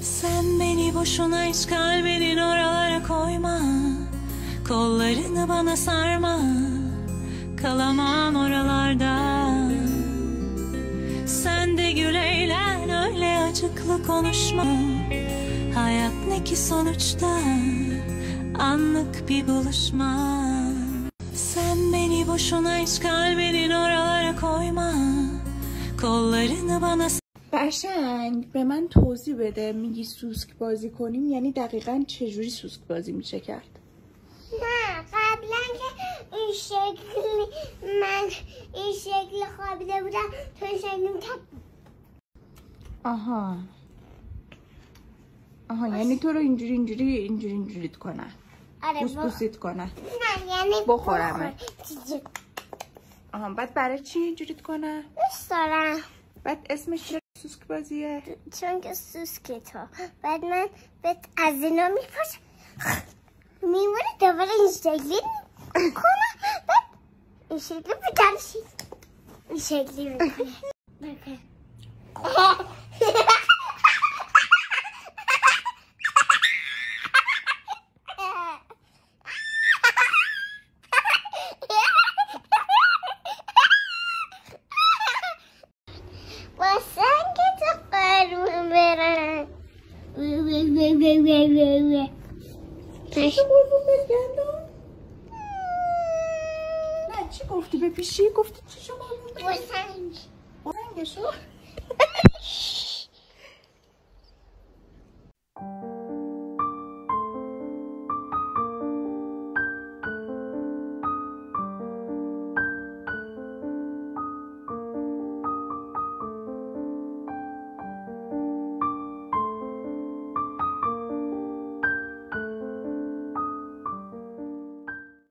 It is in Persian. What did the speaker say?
Sen beni boşuna hiç kalbinin oralara koyma, kollarını bana sarma, kalamam oralarda. Sen de gül eğlen, öyle acıklı konuşma. Hayat ne ki sonuçta, anlık bir buluşma. Sen beni boşuna hiç kalbinin oralara koyma, kollarını bana قشنگ به من توضیح بده. میگی سوسک بازی کنیم یعنی دقیقاً چجوری سوسک بازی میشه کرد؟ نه قبلا که این شکلی من این شکل خوابیده بودم تو این شکلی میکرد. آها یعنی تو رو اینجوری کنه، آره بوسیت کنه. نه یعنی بخورمه. آها بعد برای چی اینجوری کنه؟ دوست دارم. بعد اسمش چرا سوسک بازیه؟ چون که سوسک تو بعد من بهت از اینا میپرسم میمونه دوباره این شکلی کنم بعد این شکلی بگرشی این شکلی میکنه. واسن که تو قرون برن چی قربون بگردم؟ نه چی گفتی به پیشی؟ گفتی چی شما قربون بگردم؟ واسنگ واسنگشو؟